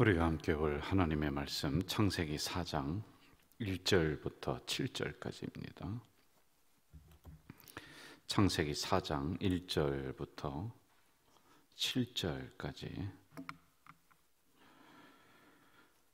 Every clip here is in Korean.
우리가 함께 볼 하나님의 말씀 창세기 4장 1절부터 7절까지입니다. 창세기 4장 1절부터 7절까지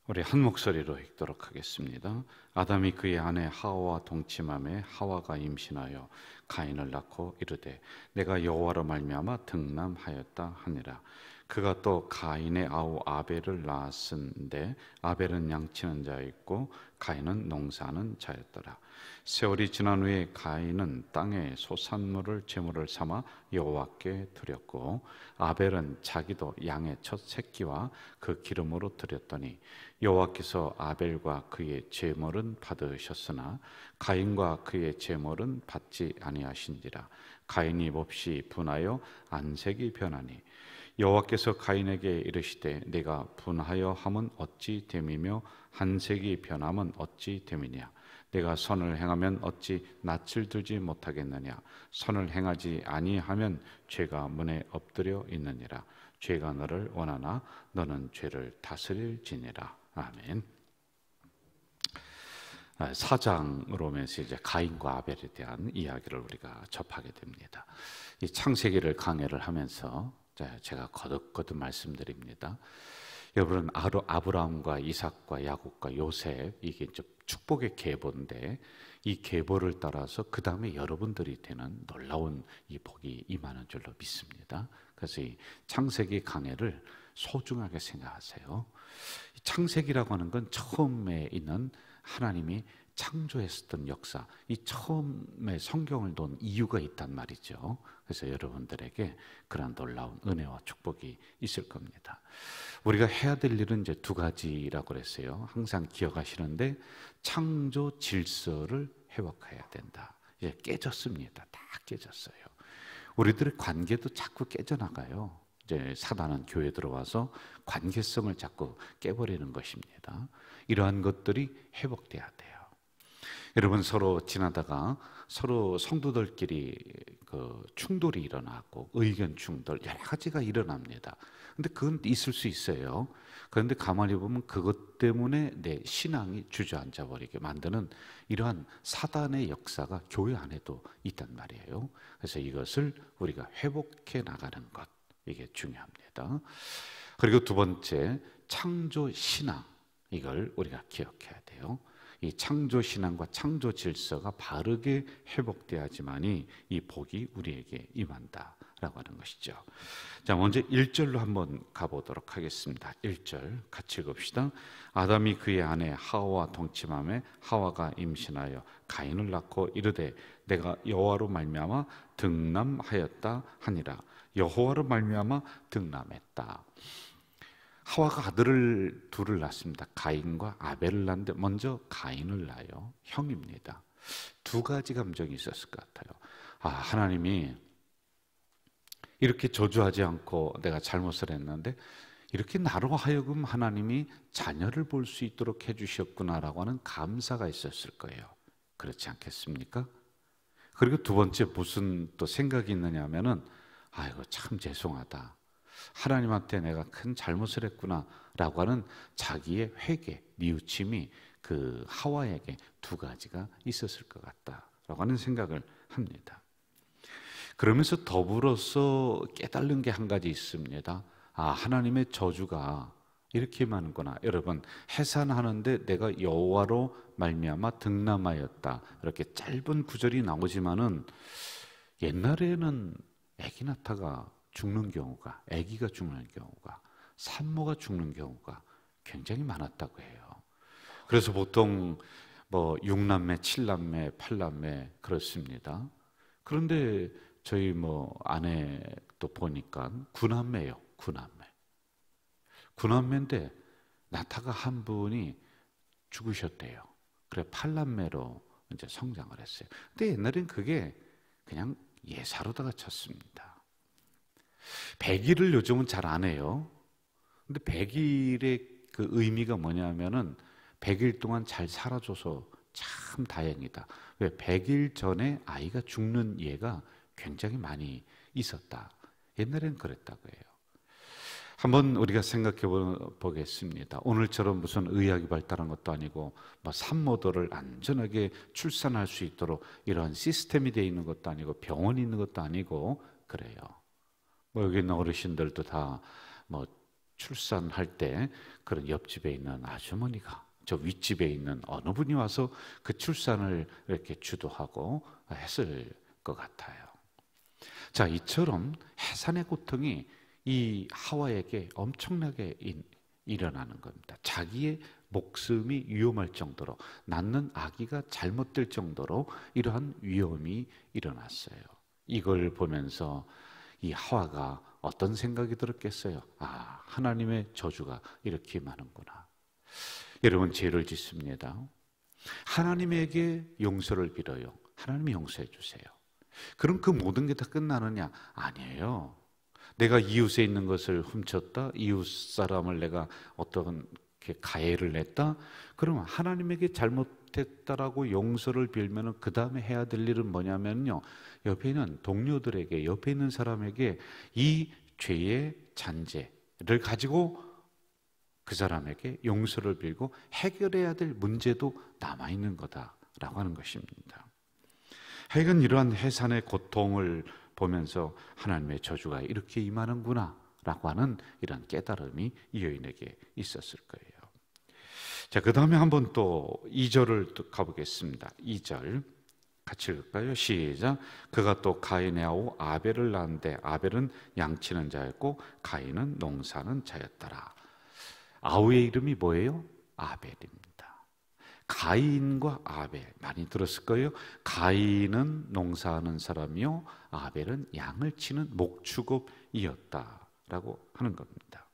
우리 한 목소리로 읽도록 하겠습니다. 아담이 그의 아내 하와와 동침하매 하와가 임신하여 가인을 낳고 이르되 내가 여호와로 말미암아 등남하였다 하니라. 그가 또 가인의 아우 아벨을 낳았은데 아벨은 양치는 자였고 가인은 농사하는 자였더라. 세월이 지난 후에 가인은 땅에 소산물을 제물을 삼아 여호와께 드렸고 아벨은 자기도 양의 첫 새끼와 그 기름으로 드렸더니 여호와께서 아벨과 그의 제물은 받으셨으나 가인과 그의 제물은 받지 아니하신지라. 가인이 몹시 분하여 안색이 변하니 여호와께서 가인에게 이르시되 내가 분하여 함은 어찌 됨이며 한색이 변함은 어찌 됨이냐. 내가 선을 행하면 어찌 낯을 들지 못하겠느냐. 선을 행하지 아니하면 죄가 문에 엎드려 있느니라. 죄가 너를 원하나 너는 죄를 다스릴지니라. 아멘. 4장으로 오면서 이제 가인과 아벨에 대한 이야기를 우리가 접하게 됩니다. 이 창세기를 강해를 하면서 제가 거듭거듭 말씀드립니다. 여러분, 아브라함과 이삭과 야곱과 요셉, 이게 이제 축복의 계보인데 이 계보를 따라서 그 다음에 여러분들이 되는 놀라운 이 복이 임하는 줄로 믿습니다. 그래서 이 창세기 강해를 소중하게 생각하세요. 창세기라고 하는 건 처음에 있는 하나님이 창조했었던 역사, 이 처음에 성경을 놓은 이유가 있단 말이죠. 그래서 여러분들에게 그런 놀라운 은혜와 축복이 있을 겁니다. 우리가 해야 될 일은 이제 두 가지라고 그랬어요. 항상 기억하시는데 창조 질서를 회복해야 된다. 이제 깨졌습니다. 다 깨졌어요. 우리들의 관계도 자꾸 깨져나가요. 이제 사단은 교회에 들어와서 관계성을 자꾸 깨버리는 것입니다. 이러한 것들이 회복돼야 돼요. 여러분, 서로 지나다가 서로 성도들끼리 그 충돌이 일어나고 의견 충돌 여러 가지가 일어납니다. 근데 그건 있을 수 있어요. 그런데 가만히 보면 그것 때문에 내 신앙이 주저앉아 버리게 만드는 이러한 사단의 역사가 교회 안에도 있단 말이에요. 그래서 이것을 우리가 회복해 나가는 것, 이게 중요합니다. 그리고 두 번째, 창조 신앙, 이걸 우리가 기억해야 돼요. 이 창조 신앙과 창조 질서가 바르게 회복돼야지만이 이 복이 우리에게 임한다라고 하는 것이죠. 자, 먼저 1절로 한번 가보도록 하겠습니다. 1절 같이 읽읍시다. 아담이 그의 아내 하와와 동침하매 하와가 임신하여 가인을 낳고 이르되 내가 여호와로 말미암아 등남하였다 하니라. 여호와로 말미암아 등남했다. 하와가 아들을 둘을 낳습니다. 가인과 아벨을 낳는데 먼저 가인을 낳아요. 형입니다. 두 가지 감정이 있었을 것 같아요. 하나님이 이렇게 저주하지 않고 내가 잘못을 했는데 이렇게 나로 하여금 하나님이 자녀를 볼 수 있도록 해주셨구나라고 하는 감사가 있었을 거예요. 그렇지 않겠습니까? 그리고 두 번째 무슨 또 생각이 있느냐 하면은 아이고 참 죄송하다. 하나님한테 내가 큰 잘못을 했구나 라고 하는 자기의 회개, 뉘우침이 그 하와에게 두 가지가 있었을 것 같다라고 하는 생각을 합니다. 그러면서 더불어서 깨달은 게 한 가지 있습니다. 하나님의 저주가 이렇게 많구나. 여러분, 해산하는데 내가 여호와로 말미암아 등남하였다, 이렇게 짧은 구절이 나오지만은 옛날에는 아기 낳다가 죽는 경우가, 아기가 죽는 경우가, 산모가 죽는 경우가 굉장히 많았다고 해요. 그래서 보통 뭐 6남매, 7남매, 8남매 그렇습니다. 그런데 저희 뭐 아내도 보니까 9남매예요. 9남매. 9남매인데 낳다가 한 분이 죽으셨대요. 그래 8남매로 이제 성장을 했어요. 근데 옛날엔 그게 그냥 예사로다가 쳤습니다. 100일을 요즘은 잘 안 해요. 근데 100일의 그 의미가 뭐냐면은 100일 동안 잘 살아줘서 참 다행이다. 왜? 100일 전에 아이가 죽는 예가 굉장히 많이 있었다. 옛날엔 그랬다고 해요. 한번 우리가 생각해 보겠습니다. 오늘처럼 무슨 의학이 발달한 것도 아니고 뭐 산모들을 안전하게 출산할 수 있도록 이러한 시스템이 되어 있는 것도 아니고 병원이 있는 것도 아니고 그래요. 뭐 여기 있는 어르신들도 다 뭐 출산할 때 그런 옆집에 있는 아주머니가 저 윗집에 있는 어느 분이 와서 그 출산을 이렇게 주도하고 했을 것 같아요. 자, 이처럼 해산의 고통이 이 하와에게 엄청나게 일어나는 겁니다. 자기의 목숨이 위험할 정도로, 낳는 아기가 잘못될 정도로 이러한 위험이 일어났어요. 이걸 보면서 이 하와가 어떤 생각이 들었겠어요? 아, 하나님의 저주가 이렇게 많은구나. 여러분, 죄를 짓습니다. 하나님에게 용서를 빌어요. 하나님이 용서해 주세요. 그럼 그 모든 게 다 끝나느냐? 아니에요. 내가 이웃에 있는 것을 훔쳤다, 이웃 사람을 내가 어떤 가해를 냈다, 그러면 하나님에게 잘못했다라고 용서를 빌면은 그 다음에 해야 될 일은 뭐냐면요, 옆에 있는 동료들에게, 옆에 있는 사람에게 이 죄의 잔재를 가지고 그 사람에게 용서를 빌고 해결해야 될 문제도 남아 있는 거다라고 하는 것입니다. 하여간 이러한 해산의 고통을 보면서 하나님의 저주가 이렇게 임하는구나 라고 하는 이런 깨달음이 이 여인에게 있었을 거예요. 자, 그 다음에 한번 또 2절을 또 가보겠습니다. 2절 같이 읽을까요? 시작. 그가 또 가인의 아우 아벨을 낳은데 아벨은 양치는 자였고 가인은 농사는 자였더라. 아우의 이름이 뭐예요? 아벨입니다. 가인과 아벨 많이 들었을 거예요. 가인은 농사하는 사람이요, 아벨은 양을 치는 목축업이었다라고 하는 겁니다.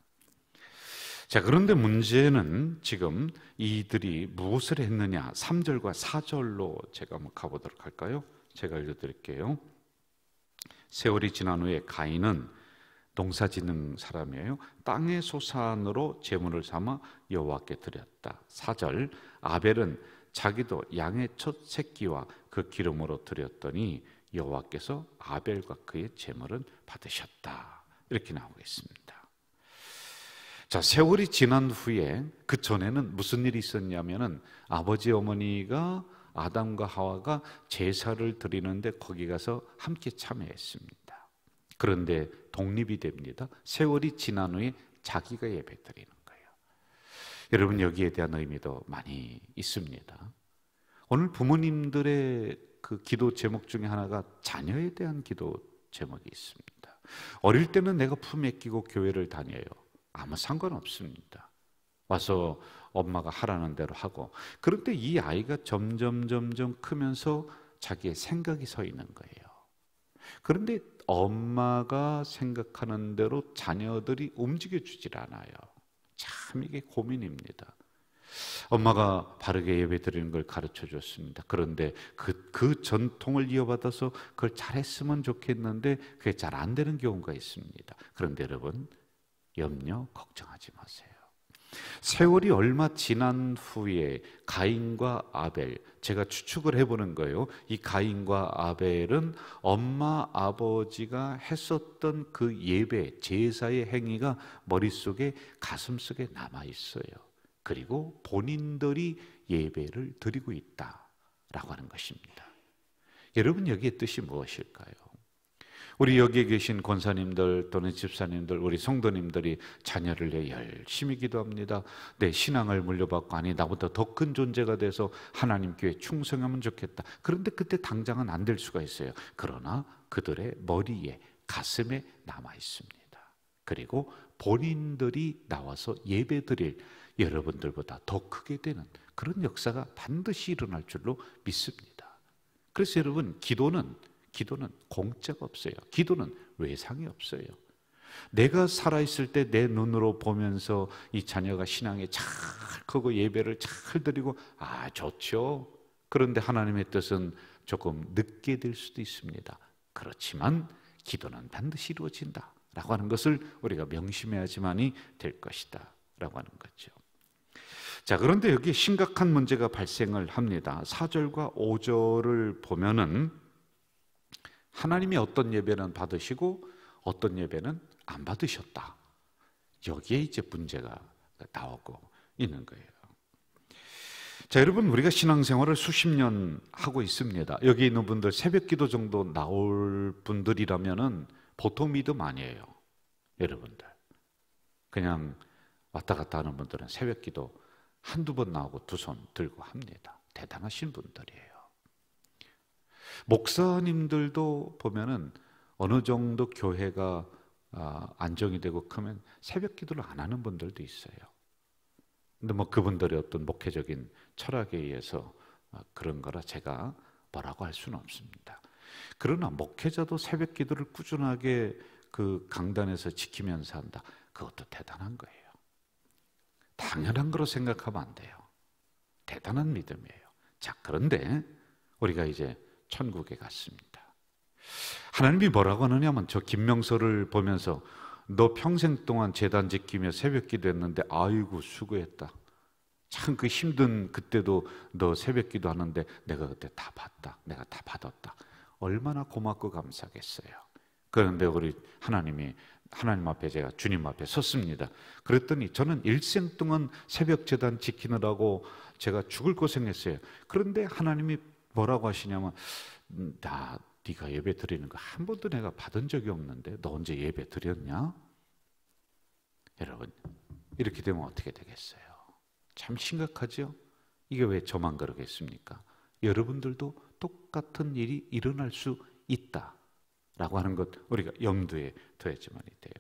자, 그런데 문제는 지금 이들이 무엇을 했느냐? 3절과 4절로 제가 한번 가보도록 할까요? 제가 읽어드릴게요. 세월이 지난 후에 가인은 농사 짓는 사람이에요. 땅의 소산으로 제물을 삼아 여호와께 드렸다. 4절. 아벨은 자기도 양의 첫 새끼와 그 기름으로 드렸더니 여호와께서 아벨과 그의 제물을 받으셨다. 이렇게 나오겠습니다. 자, 세월이 지난 후에 그 전에는 무슨 일이 있었냐면은 아버지 어머니가 아담과 하와가 제사를 드리는데 거기 가서 함께 참여했습니다. 그런데 독립이 됩니다. 세월이 지난 후에 자기가 예배 드리는 거예요. 여러분, 여기에 대한 의미도 많이 있습니다. 오늘 부모님들의 그 기도 제목 중에 하나가 자녀에 대한 기도 제목이 있습니다. 어릴 때는 내가 품에 끼고 교회를 다녀요. 아무 상관없습니다. 와서 엄마가 하라는 대로 하고, 그런데 이 아이가 점점 크면서 자기의 생각이 서 있는 거예요. 그런데 엄마가 생각하는 대로 자녀들이 움직여주질 않아요. 참 이게 고민입니다. 엄마가 바르게 예배드리는 걸 가르쳐 줬습니다. 그런데 그 전통을 이어받아서 그걸 잘했으면 좋겠는데 그게 잘 안 되는 경우가 있습니다. 그런데 여러분, 염려 걱정하지 마세요. 세월이 얼마 지난 후에 가인과 아벨, 제가 추측을 해보는 거예요. 이 가인과 아벨은 엄마 아버지가 했었던 그 예배, 제사의 행위가 머릿속에, 가슴속에 남아있어요. 그리고 본인들이 예배를 드리고 있다라고 하는 것입니다. 여러분, 여기에 뜻이 무엇일까요? 우리 여기에 계신 권사님들 또는 집사님들, 우리 성도님들이 자녀를 위해 열심히 기도합니다. 내 신앙을 물려받고, 아니 나보다 더 큰 존재가 돼서 하나님 교회에 충성하면 좋겠다. 그런데 그때 당장은 안 될 수가 있어요. 그러나 그들의 머리에, 가슴에 남아 있습니다. 그리고 본인들이 나와서 예배드릴 여러분들보다 더 크게 되는 그런 역사가 반드시 일어날 줄로 믿습니다. 그래서 여러분, 기도는 공짜가 없어요. 기도는 외상이 없어요. 내가 살아있을 때 내 눈으로 보면서 이 자녀가 신앙에 잘 크고 예배를 잘 드리고, 좋죠. 그런데 하나님의 뜻은 조금 늦게 될 수도 있습니다. 그렇지만 기도는 반드시 이루어진다 라고 하는 것을 우리가 명심해야지만이 될 것이다 라고 하는 거죠. 자, 그런데 여기 심각한 문제가 발생을 합니다. 4절과 5절을 보면은 하나님이 어떤 예배는 받으시고 어떤 예배는 안 받으셨다. 여기에 이제 문제가 나오고 있는 거예요. 자, 여러분, 우리가 신앙생활을 수십 년 하고 있습니다. 여기 있는 분들 새벽 기도 정도 나올 분들이라면은 보통 믿음 아니에요. 여러분들 그냥 왔다 갔다 하는 분들은 새벽 기도 한두 번 나오고 두 손 들고 합니다. 대단하신 분들이에요. 목사님들도 보면은 어느 정도 교회가 안정이 되고 크면 새벽 기도를 안 하는 분들도 있어요. 근데 뭐 그분들의 어떤 목회적인 철학에 의해서 그런 거라 제가 뭐라고 할 수는 없습니다. 그러나 목회자도 새벽 기도를 꾸준하게 그 강단에서 지키면서 한다. 그것도 대단한 거예요. 당연한 거로 생각하면 안 돼요. 대단한 믿음이에요. 자, 그런데 우리가 이제 천국에 갔습니다. 하나님이 뭐라고 하느냐면 저 김명서를 보면서 너 평생 동안 제단 지키며 새벽 기도했는데 아이고 수고했다. 참 그 힘든 그때도 너 새벽 기도하는데 내가 그때 다 봤다. 내가 다 받았다. 얼마나 고맙고 감사하겠어요. 그런데 우리 하나님 앞에 제가 주님 앞에 섰습니다. 그랬더니 저는 일생 동안 새벽 제단 지키느라고 제가 죽을 고생했어요. 그런데 하나님이 뭐라고 하시냐면 네가 예배 드리는 거 한 번도 내가 받은 적이 없는데 너 언제 예배 드렸냐? 여러분, 이렇게 되면 어떻게 되겠어요? 참 심각하죠? 이게 왜 저만 그러겠습니까? 여러분들도 똑같은 일이 일어날 수 있다라고 하는 것 우리가 염두에 둬야지만이 돼요.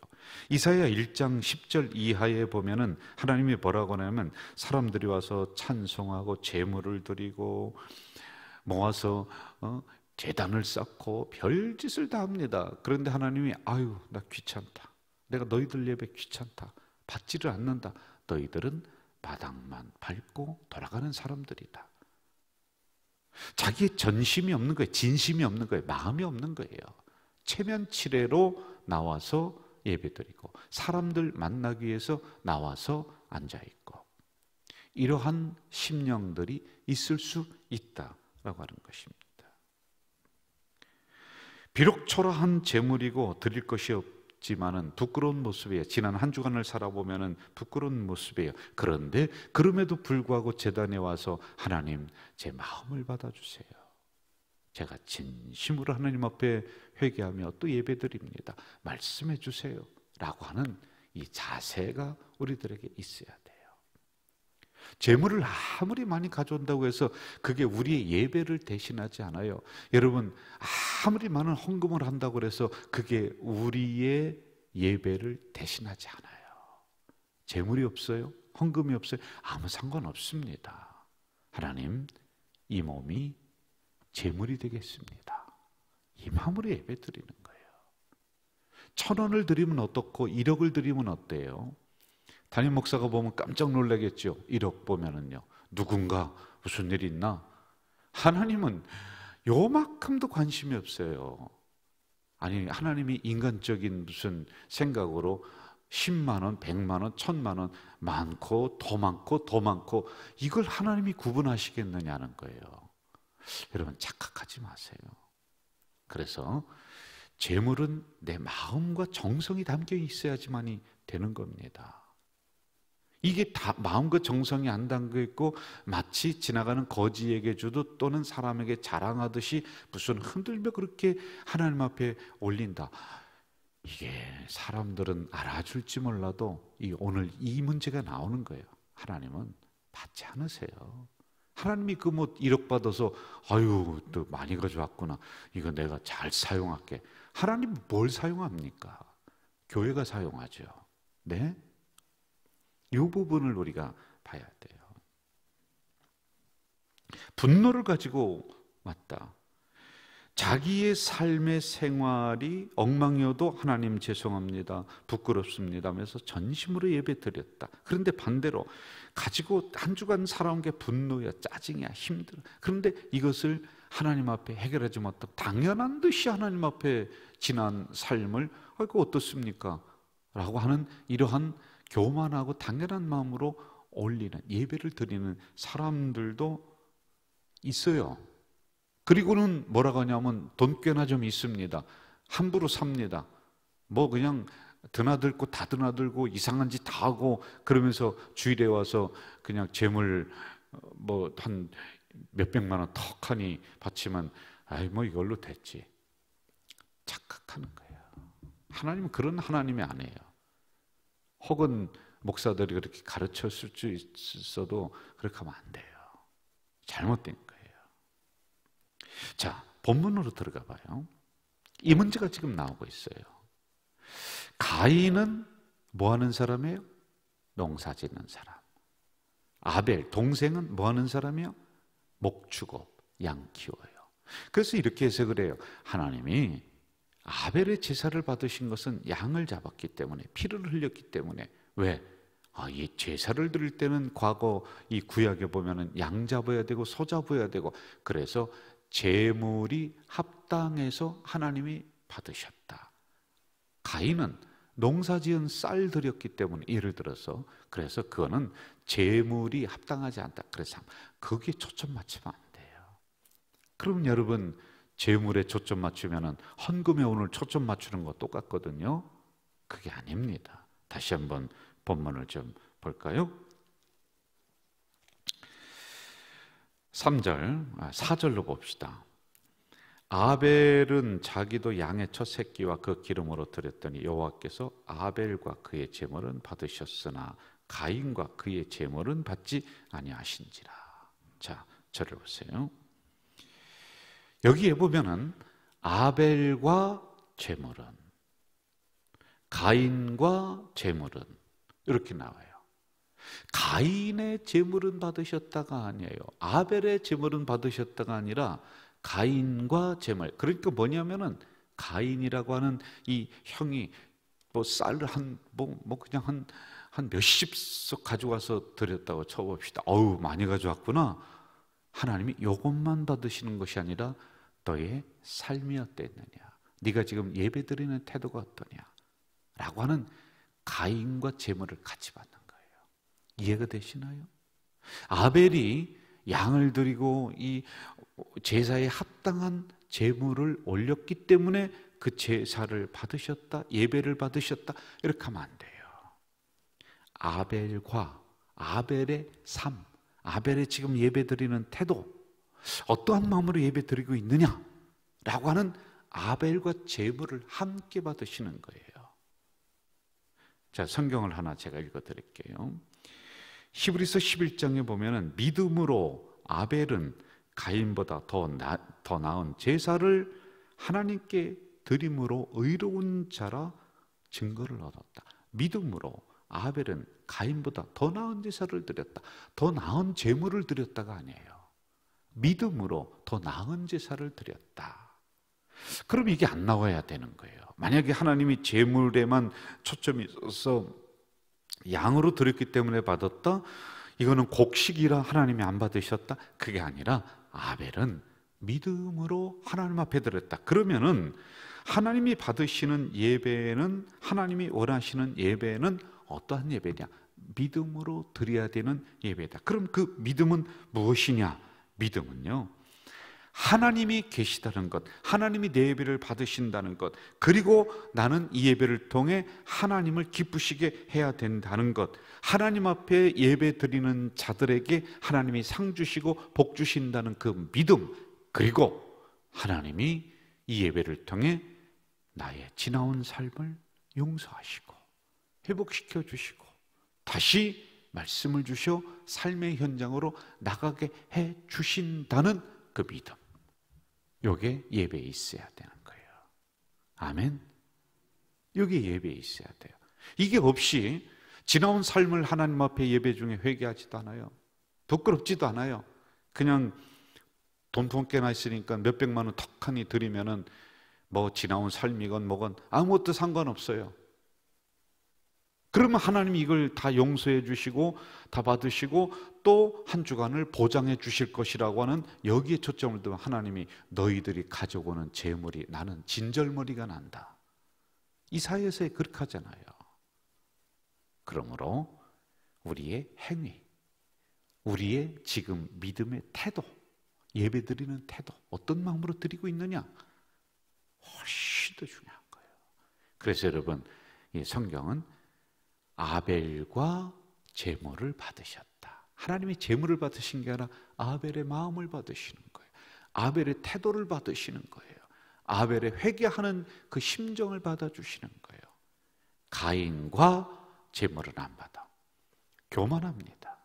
이사야 1장 10절 이하에 보면은 하나님이 뭐라고 하냐면 사람들이 와서 찬송하고 제물을 드리고 모아서 제단을 쌓고 별짓을 다 합니다. 그런데 하나님이 아유 나 귀찮다. 내가 너희들 예배 귀찮다. 받지를 않는다. 너희들은 바닥만 밟고 돌아가는 사람들이다. 자기의 전심이 없는 거예요. 진심이 없는 거예요. 마음이 없는 거예요. 체면치레로 나와서 예배드리고 사람들 만나기 위해서 나와서 앉아있고 이러한 심령들이 있을 수 있다라고 하는 것입니다. 비록 초라한 재물이고 드릴 것이 없지만은 부끄러운 모습이에요. 지난 한 주간을 살아보면은 부끄러운 모습이에요. 그런데 그럼에도 불구하고 제단에 와서 하나님 제 마음을 받아주세요. 제가 진심으로 하나님 앞에 회개하며 또 예배드립니다. 말씀해 주세요 라고 하는 이 자세가 우리들에게 있어야 돼요. 재물을 아무리 많이 가져온다고 해서 그게 우리의 예배를 대신하지 않아요. 여러분, 아무리 많은 헌금을 한다고 해서 그게 우리의 예배를 대신하지 않아요. 재물이 없어요? 헌금이 없어요? 아무 상관없습니다. 하나님, 이 몸이 재물이 되겠습니다. 이 마음으로 예배 드리는 거예요. 1,000원을 드리면 어떻고 1억을 드리면 어때요? 담임 목사가 보면 깜짝 놀라겠죠. 1억 보면은요. 누군가 무슨 일이 있나? 하나님은 요만큼도 관심이 없어요. 아니, 하나님이 인간적인 무슨 생각으로 10만 원, 100만 원, 1000만 원 많고 더 많고 더 많고 이걸 하나님이 구분하시겠느냐는 거예요. 여러분 착각하지 마세요. 그래서 재물은 내 마음과 정성이 담겨 있어야지만이 되는 겁니다. 이게 다 마음과 정성이 안 담겨 있고 마치 지나가는 거지에게 주듯 또는 사람에게 자랑하듯이 무슨 흔들며 그렇게 하나님 앞에 올린다. 이게 사람들은 알아줄지 몰라도 오늘 이 문제가 나오는 거예요. 하나님은 받지 않으세요. 하나님이 그 뭐 1억 받아서 아유 또 많이 가져왔구나. 이거 내가 잘 사용할게. 하나님 뭘 사용합니까? 교회가 사용하죠. 네? 이 부분을 우리가 봐야 돼요. 분노를 가지고 왔다. 자기의 삶의 생활이 엉망이어도 하나님 죄송합니다. 부끄럽습니다 하면서 전심으로 예배 드렸다. 그런데 반대로 가지고 한 주간 살아온 게 분노야, 짜증이야, 힘들어. 그런데 이것을 하나님 앞에 해결하지 못하고 당연한 듯이 하나님 앞에 지난 삶을 그거 어떻습니까? 라고 하는 이러한 교만하고 당연한 마음으로 올리는 예배를 드리는 사람들도 있어요. 그리고는 뭐라고 하냐면 돈 꽤나 좀 있습니다. 함부로 삽니다. 뭐 그냥 드나들고 다 드나들고 이상한 짓 다 하고 그러면서 주일에 와서 그냥 재물 뭐 한 몇백만 원 턱하니 바치면 아이 뭐 이걸로 됐지. 착각하는 거예요. 하나님은 그런 하나님이 아니에요. 혹은 목사들이 그렇게 가르쳤을 수 있어도 그렇게 하면 안 돼요. 잘못된 거예요. 자, 본문으로 들어가 봐요. 이 문제가 지금 나오고 있어요. 가인은 뭐 하는 사람이에요? 농사 짓는 사람. 아벨, 동생은 뭐 하는 사람이에요? 목축업, 양 키워요. 그래서 이렇게 해서 그래요. 하나님이 아벨의 제사를 받으신 것은 양을 잡았기 때문에, 피를 흘렸기 때문에. 왜? 이 제사를 드릴 때는 과거 이 구약에 보면은 양 잡아야 되고 소 잡아야 되고, 그래서 제물이 합당해서 하나님이 받으셨다. 가인은 농사지은 쌀 드렸기 때문에, 예를 들어서, 그래서 그거는 제물이 합당하지 않다. 그래서 거기에 초점 맞추면 안 돼요. 그럼 여러분, 제물에 초점 맞추면은 헌금에 오늘 초점 맞추는 거 똑같거든요. 그게 아닙니다. 다시 한번 본문을 좀 볼까요? 4절로 봅시다. 아벨은 자기도 양의 첫 새끼와 그 기름으로 드렸더니 여호와께서 아벨과 그의 제물은 받으셨으나 가인과 그의 제물은 받지 아니하신지라. 자, 저를 보세요. 여기에 보면은 아벨과 제물은, 가인과 제물은 이렇게 나와요. 가인의 제물은 받으셨다가 아니에요. 아벨의 제물은 받으셨다가 아니라 가인과 제물. 그러니까 뭐냐면은 가인이라고 하는 이 형이 뭐 쌀을 그냥 한 몇십 석 가져와서 드렸다고 쳐봅시다. 어우, 많이 가져왔구나. 하나님이 이것만 받으시는 것이 아니라 너의 삶이 어땠느냐, 네가 지금 예배 드리는 태도가 어떠냐 라고 하는 가인과 제물을 같이 받는 거예요. 이해가 되시나요? 아벨이 양을 드리고 이 제사에 합당한 제물을 올렸기 때문에 그 제사를 받으셨다, 예배를 받으셨다, 이렇게 하면 안 돼요. 아벨과 아벨의 삶, 아벨의 지금 예배 드리는 태도, 어떠한 마음으로 예배 드리고 있느냐라고 하는 아벨과 제물을 함께 받으시는 거예요. 자, 성경을 하나 제가 읽어드릴게요. 히브리서 11장에 보면은 믿음으로 아벨은 가인보다 더 나은 제사를 하나님께 드림으로 의로운 자라 증거를 얻었다. 믿음으로 아벨은 가인보다 더 나은 제사를 드렸다. 더 나은 제물을 드렸다가 아니에요. 믿음으로 더 나은 제사를 드렸다. 그럼 이게 안 나와야 되는 거예요. 만약에 하나님이 제물에만 초점이 있어서 양으로 드렸기 때문에 받았다, 이거는 곡식이라 하나님이 안 받으셨다, 그게 아니라 아벨은 믿음으로 하나님 앞에 드렸다. 그러면은 하나님이 받으시는 예배는, 하나님이 원하시는 예배는 어떠한 예배냐? 믿음으로 드려야 되는 예배다. 그럼 그 믿음은 무엇이냐? 믿음은요, 하나님이 계시다는 것, 하나님이 내 예배를 받으신다는 것, 그리고 나는 이 예배를 통해 하나님을 기쁘시게 해야 된다는 것, 하나님 앞에 예배 드리는 자들에게 하나님이 상 주시고 복 주신다는 그 믿음, 그리고 하나님이 이 예배를 통해 나의 지나온 삶을 용서하시고 회복시켜 주시고 다시 말씀을 주셔 삶의 현장으로 나가게 해 주신다는 그 믿음, 이게 예배에 있어야 되는 거예요. 아멘. 이게 예배에 있어야 돼요. 이게 없이 지나온 삶을 하나님 앞에 예배 중에 회개하지도 않아요. 부끄럽지도 않아요. 그냥 돈 펑깨나 있으니까 몇백만 원 턱하니 드리면은 뭐 지나온 삶이건 뭐건 아무것도 상관없어요. 그러면 하나님이 이걸 다 용서해 주시고 다 받으시고 또 한 주간을 보장해 주실 것이라고 하는, 여기에 초점을 두면 하나님이 너희들이 가져오는 재물이 나는 진절머리가 난다, 이 사이에서 그렇게 하잖아요. 그러므로 우리의 행위, 우리의 지금 믿음의 태도, 예배드리는 태도, 어떤 마음으로 드리고 있느냐, 훨씬 더 중요한 거예요. 그래서 여러분, 이 성경은 아벨과 제물을 받으셨다. 하나님이 제물을 받으신 게 아니라 아벨의 마음을 받으시는 거예요. 아벨의 태도를 받으시는 거예요. 아벨의 회개하는 그 심정을 받아주시는 거예요. 가인과 제물은 안 받아. 교만합니다.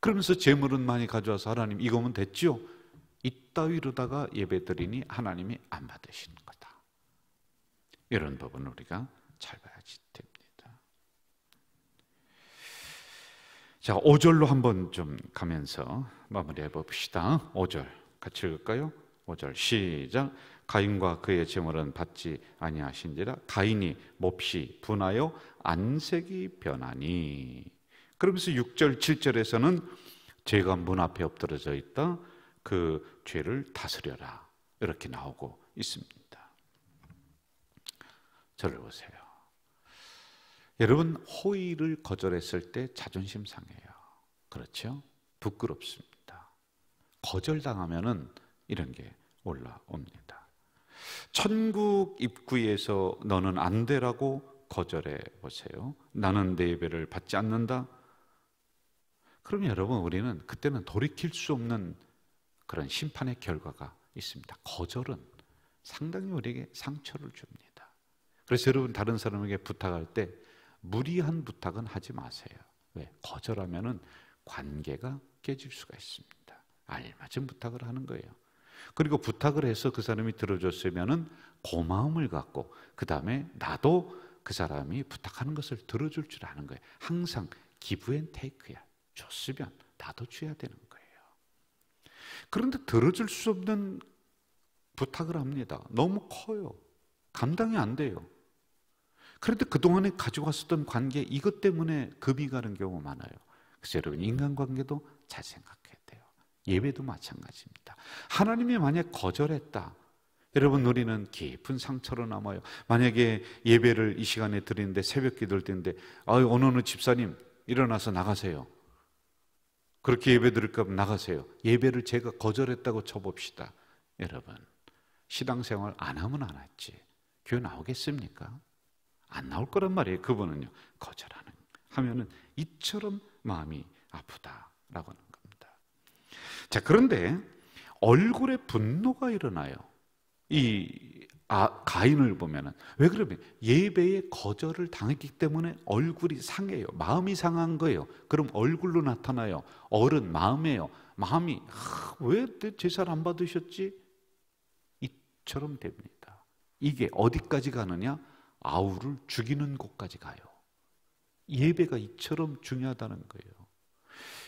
그러면서 제물은 많이 가져와서 하나님 이거면 됐죠? 이따위로다가 예배드리니 하나님이 안 받으시는 거다. 이런 부분을 우리가 잘 봐야지 됩니다. 자, 5절로 한번 좀 가면서 마무리해 봅시다. 5절 같이 읽을까요? 5절 시작. 가인과 그의 제물은 받지 아니하신지라 가인이 몹시 분하여 안색이 변하니. 그러면서 6절 7절에서는 죄가 문 앞에 엎드러져 있다. 그 죄를 다스려라. 이렇게 나오고 있습니다. 저를 보세요. 여러분, 호의를 거절했을 때 자존심 상해요. 그렇죠? 부끄럽습니다. 거절당하면은 이런 게 올라옵니다. 천국 입구에서 너는 안 되라고 거절해 보세요. 나는 내 예배를 받지 않는다. 그럼 여러분, 우리는 그때는 돌이킬 수 없는 그런 심판의 결과가 있습니다. 거절은 상당히 우리에게 상처를 줍니다. 그래서 여러분, 다른 사람에게 부탁할 때 무리한 부탁은 하지 마세요. 왜? 거절하면은 관계가 깨질 수가 있습니다. 알맞은 부탁을 하는 거예요. 그리고 부탁을 해서 그 사람이 들어줬으면은 고마움을 갖고 그 다음에 나도 그 사람이 부탁하는 것을 들어줄 줄 아는 거예요. 항상 기브 앤 테이크야. 줬으면 나도 줘야 되는 거예요. 그런데 들어줄 수 없는 부탁을 합니다. 너무 커요. 감당이 안 돼요. 그런데 그동안에 가지고 왔었던 관계, 이것 때문에 급이 가는 경우가 많아요. 그래서 여러분, 인간관계도 잘 생각해야 돼요. 예배도 마찬가지입니다. 하나님이 만약 거절했다, 여러분, 우리는 깊은 상처로 남아요. 만약에 예배를 이 시간에 드리는데, 새벽 기도를 드리는데 어느 집사님 일어나서 나가세요. 그렇게 예배 드릴까 하면 나가세요. 예배를 제가 거절했다고 쳐봅시다. 여러분, 신앙생활 안 하면 안 했지 교회 나오겠습니까? 안 나올 거란 말이에요. 그분은요, 하면은 이처럼 마음이 아프다라고 하는 겁니다. 자, 그런데 얼굴에 분노가 일어나요. 이 가인을 보면은, 왜 그러면 예배에 거절을 당했기 때문에 얼굴이 상해요. 마음이 상한 거예요. 그럼 얼굴로 나타나요. 어른 마음이에요. 마음이 왜 내 제사를 안 받으셨지? 이처럼 됩니다. 이게 어디까지 가느냐? 아우를 죽이는 곳까지 가요. 예배가 이처럼 중요하다는 거예요.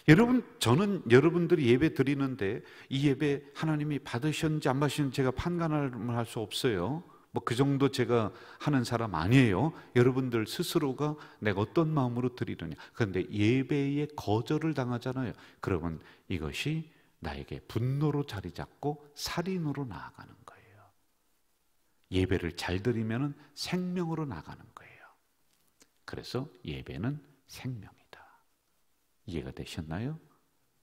여러분, 저는 여러분들이 예배 드리는데 이 예배 하나님이 받으셨는지 안 받으셨는지 제가 판단을 할 수 없어요. 뭐 그 정도 제가 하는 사람 아니에요. 여러분들 스스로가 내가 어떤 마음으로 드리느냐. 그런데 예배에 거절을 당하잖아요. 그러면 이것이 나에게 분노로 자리 잡고 살인으로 나아가는 거예요. 예배를 잘 드리면 생명으로 나가는 거예요. 그래서 예배는 생명이다. 이해가 되셨나요?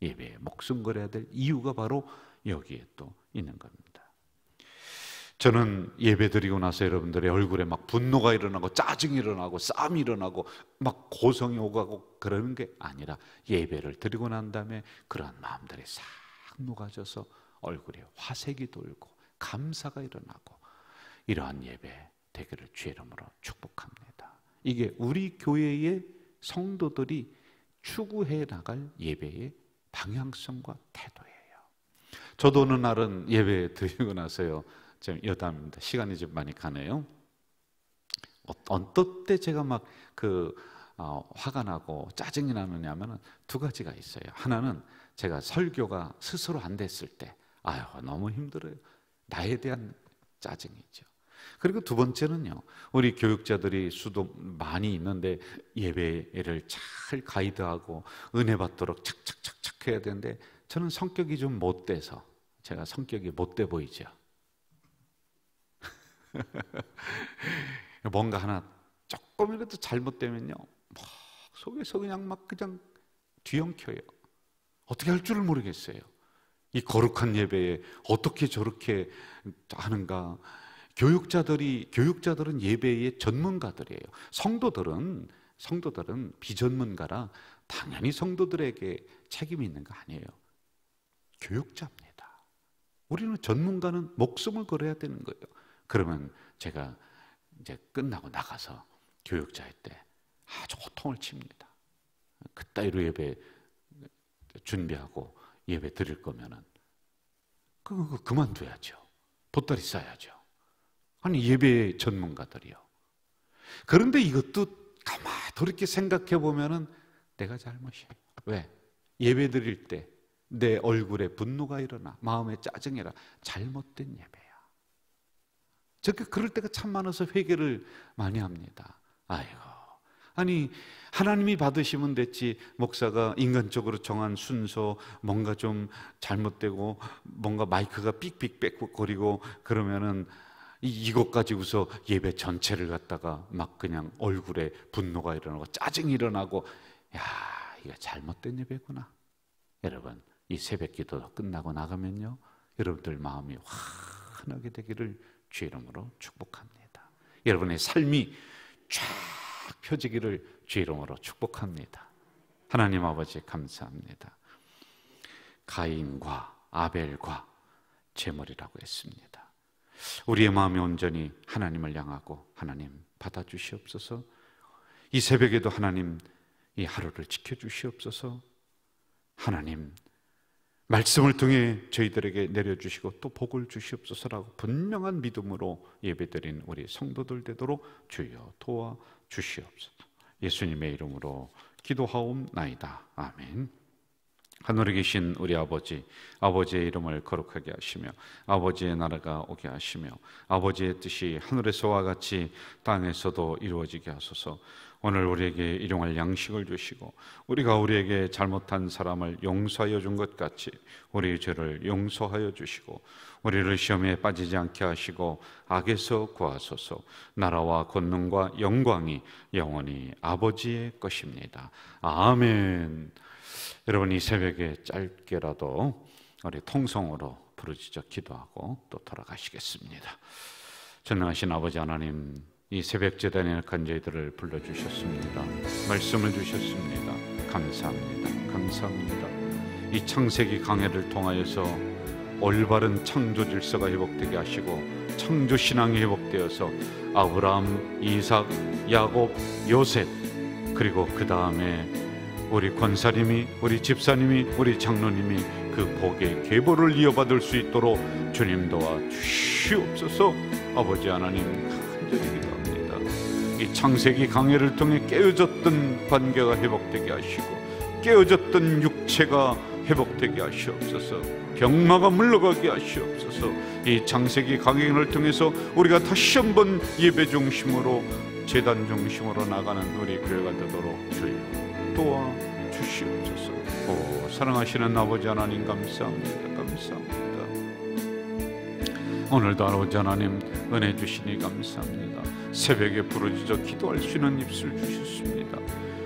예배에 목숨 걸어야 될 이유가 바로 여기에 또 있는 겁니다. 저는 예배 드리고 나서 여러분들의 얼굴에 막 분노가 일어나고 짜증이 일어나고 싸움이 일어나고 막 고성이 오가고 그러는 게 아니라, 예배를 드리고 난 다음에 그런 마음들이 싹 녹아져서 얼굴에 화색이 돌고 감사가 일어나고, 이러한 예배 되기를 주의 이름으로 축복합니다. 이게 우리 교회의 성도들이 추구해 나갈 예배의 방향성과 태도예요. 저도 어느 날은 예배 드리고 나서요, 좀 여담입니다. 시간이 좀 많이 가네요. 어떤 때 제가 막 화가 나고 짜증이 나느냐면은 두 가지가 있어요. 하나는 제가 설교가 스스로 안 됐을 때, 너무 힘들어요. 나에 대한 짜증이죠. 그리고 두 번째는요, 우리 교육자들이 수도 많이 있는데 예배를 잘 가이드하고 은혜 받도록 착착착착 해야 되는데, 저는 성격이 좀 못돼서, 제가 성격이 못돼 보이죠. 뭔가 하나 조금이라도 잘못되면요, 막 속에서 그냥 뒤엉켜요. 어떻게 할 줄을 모르겠어요. 이 거룩한 예배에 어떻게 저렇게 하는가, 교육자들은 예배의 전문가들이에요. 성도들은 비전문가라 당연히 성도들에게 책임이 있는 거 아니에요. 교육자입니다. 우리는 전문가는 목숨을 걸어야 되는 거예요. 그러면 제가 이제 끝나고 나가서 교육자일 때 아주 호통을 칩니다. 그따위로 예배 준비하고 예배 드릴 거면은 그거 그만둬야죠. 보따리 싸야죠. 아니 예배 전문가들이요. 그런데 이것도 가만히 돌이켜 생각해 보면은 내가 잘못이에요. 왜? 예배 드릴 때 내 얼굴에 분노가 일어나, 마음에 짜증이 일어나. 잘못된 예배야. 그럴 때가 참 많아서 회개를 많이 합니다. 아이고, 아니 하나님이 받으시면 됐지, 목사가 인간적으로 정한 순서 뭔가 좀 잘못되고 뭔가 마이크가 삑삑거리고 그러면은 이것 가지고서 예배 전체를 갖다가 막 그냥 얼굴에 분노가 일어나고 짜증이 일어나고, 야, 이거 잘못된 예배구나. 여러분, 이 새벽 기도 끝나고 나가면요, 여러분들 마음이 환하게 되기를 주 이름으로 축복합니다. 여러분의 삶이 쫙 펴지기를 주 이름으로 축복합니다. 하나님 아버지 감사합니다. 가인과 아벨과 제물이라고 했습니다. 우리의 마음이 온전히 하나님을 향하고 하나님 받아주시옵소서. 이 새벽에도 하나님 이 하루를 지켜주시옵소서. 하나님 말씀을 통해 저희들에게 내려주시고 또 복을 주시옵소서라고 분명한 믿음으로 예배드린 우리 성도들 되도록 주여 도와주시옵소서. 예수님의 이름으로 기도하옵나이다. 아멘. 하늘에 계신 우리 아버지, 아버지의 이름을 거룩하게 하시며 아버지의 나라가 오게 하시며 아버지의 뜻이 하늘에서와 같이 땅에서도 이루어지게 하소서. 오늘 우리에게 일용할 양식을 주시고 우리가 우리에게 잘못한 사람을 용서하여 준 것 같이 우리의 죄를 용서하여 주시고 우리를 시험에 빠지지 않게 하시고 악에서 구하소서. 나라와 권능과 영광이 영원히 아버지의 것입니다. 아멘. 여러분, 이 새벽에 짧게라도 우리 통성으로 부르짖어 기도하고 또 돌아가시겠습니다. 전능하신 아버지 하나님, 이 새벽 제단에 약한 저희들을 불러주셨습니다. 말씀을 주셨습니다. 감사합니다. 감사합니다. 이 창세기 강해를 통하여서 올바른 창조 질서가 회복되게 하시고 창조 신앙이 회복되어서 아브라함, 이삭, 야곱, 요셉, 그리고 그 다음에 우리 권사님이, 우리 집사님이, 우리 장로님이 그 복의 계보를 이어받을 수 있도록 주님 도와 주시옵소서. 아버지 하나님 간절히 기도합니다. 이 창세기 강해를 통해 깨어졌던 관계가 회복되게 하시고 깨어졌던 육체가 회복되게 하시옵소서. 병마가 물러가게 하시옵소서. 이 창세기 강해를 통해서 우리가 다시 한번 예배 중심으로, 제단 중심으로 나가는 우리 교회가 되도록 주여 도와주시옵소서. 오, 사랑하시는 아버지 하나님 감사합니다. 감사합니다. 오늘도 아버지 하나님 은혜 주시니 감사합니다. 새벽에 부르짖어 기도할 수 있는 입술 주셨습니다.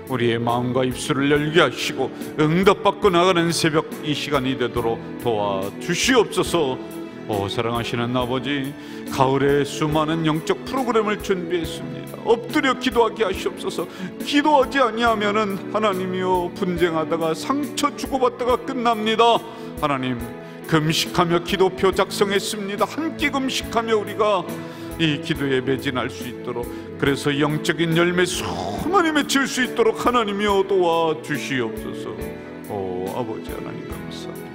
우리의 마음과 입술을 열게 하시고 응답받고 나가는 새벽 이 시간이 되도록 도와주시옵소서. 오, 사랑하시는 아버지, 가을에 수많은 영적 프로그램을 준비했습니다. 엎드려 기도하게 하시옵소서. 기도하지 아니하면은 하나님이여 분쟁하다가 상처 주고받다가 끝납니다. 하나님, 금식하며 기도표 작성했습니다. 함께 금식하며 우리가 이 기도에 매진할 수 있도록, 그래서 영적인 열매 수많이 맺힐 수 있도록 하나님이여 도와주시옵소서. 오, 아버지 하나님 감사합니다.